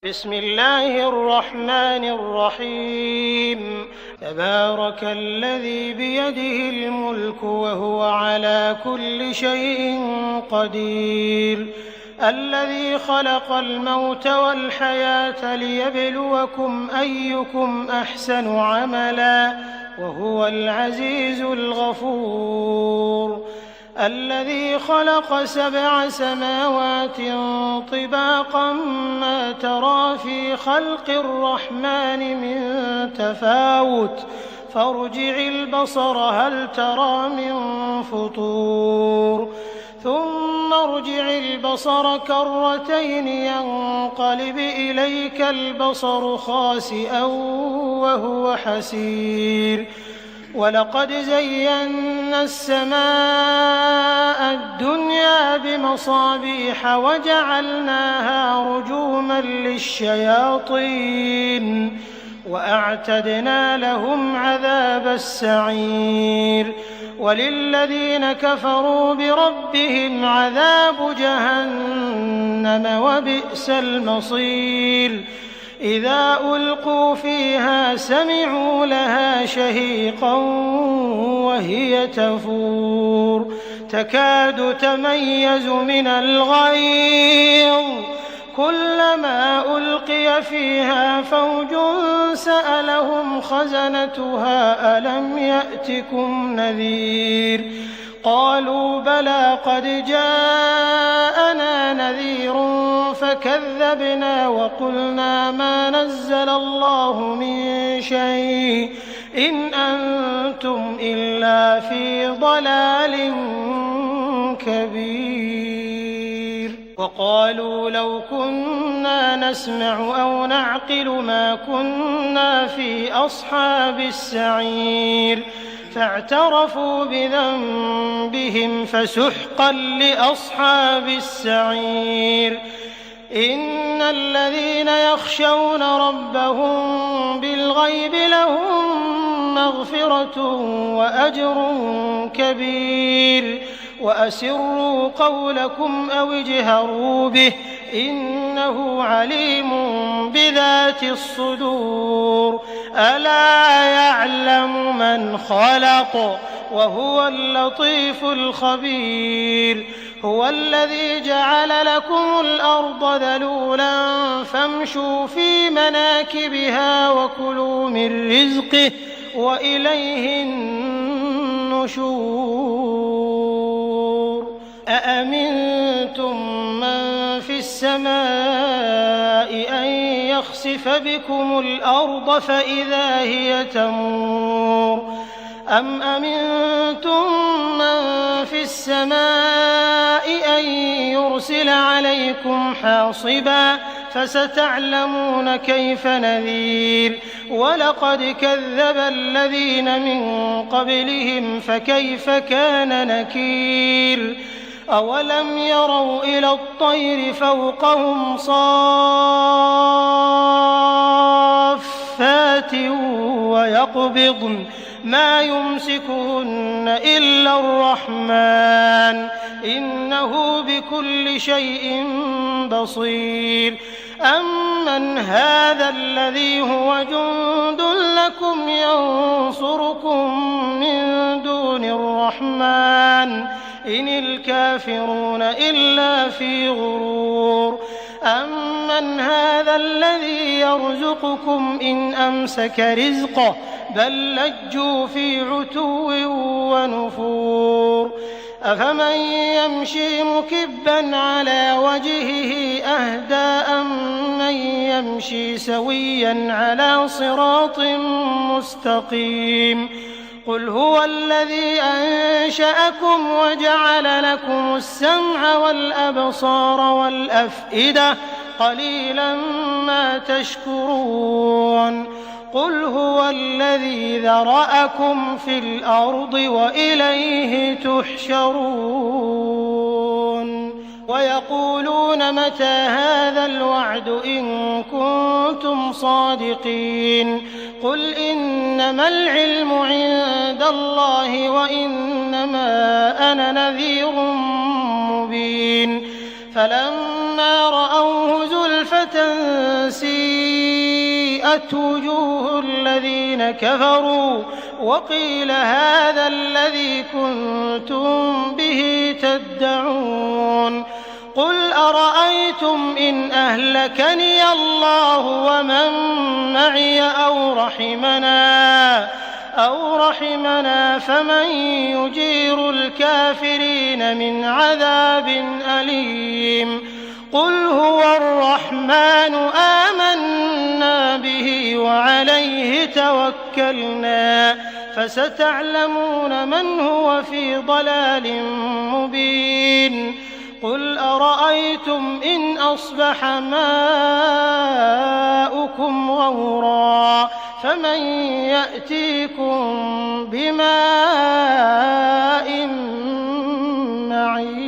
بسم الله الرحمن الرحيم تبارك الذي بيده الملك وهو على كل شيء قدير الذي خلق الموت والحياة ليبلوكم أيكم أحسن عملا وهو العزيز الغفور الذي خلق 7 سماوات طباقا ما ترى في خلق الرحمن من تفاوت فارجع البصر هل ترى من فطور ثم ارجع البصر كرتين ينقلب إليك البصر خاسئا وهو حسير ولقد زينا السماء الدنيا بمصابيح وجعلناها رجوما للشياطين وأعتدنا لهم عذاب السعير وللذين كفروا بربهم عذاب جهنم وبئس المصير إذا ألقوا فيها سمعوا لها شهيقا وهي تفور تكاد تميز من الغيظ كلما ألقي فيها فوج سألهم خزنتها ألم يأتكم نذير قالوا بلى قد جاءنا نذير فكذبنا وقلنا ما نزل الله من شيء إن أنتم إلا في ضلال كبير وقالوا لو كنا نسمع أو نعقل ما كنا في أصحاب السعير فاعترفوا بذنبهم فسحقا لأصحاب السعير إن الذين يخشون ربهم بالغيب لهم مغفرة وأجر كبير وأسروا قولكم أو اجهروا به إنه عليم بذات الصدور ألا يعلم من خلق وهو اللطيف الخبير هو الذي جعل لكم الأرض ذلولا فامشوا في مناكبها وكلوا من رزقه وإليه النشور أأمنتم من في السماء أن يخسف بكم الأرض فإذا هي تمور أم أمنتم من في السماء أن يرسل عليكم حاصبا فستعلمون كيف نذير ولقد كذب الذين من قبلهم فكيف كان نكير أولم يروا إلى الطير فوقهم صافات ويقبضن ما يمسكهن إلا الرحمن إنه بكل شيء بصير أمن هذا الذي هو جند لكم ينصركم من دون الرحمن إن الكافرون إلا في غرور أمن هذا الذي يرزقكم إن أمسك رزقه بل لجوا في عتو ونفور أفمن يمشي مكبا على وجهه أهدى أمن يمشي سويا على صراط مستقيم قل هو الذي أنشأكم وجعل لكم السمع والأبصار والأفئدة قليلا ما تشكرون قل هو الذي ذرأكم في الأرض وإليه تحشرون ويقولون متى هذا الوعد إن كنتم صادقين قل إنما العلم عند الله وإنما أنا نذير مبين فلما رأوه زلفة سيئت وجوه الذين كفروا وقيل هذا الذي كنتم به تدعون قل أرأيتم إن أهلكني الله ومن معي أو رحمنا فمن يجير الكافرين من عذاب أليم قل هو الرحمن آمنا به وعليه توكلنا فستعلمون من هو في ضلال مبين قل أرأيتم إن أصبح ماؤكم غورا فمن يأتيكم بماء معين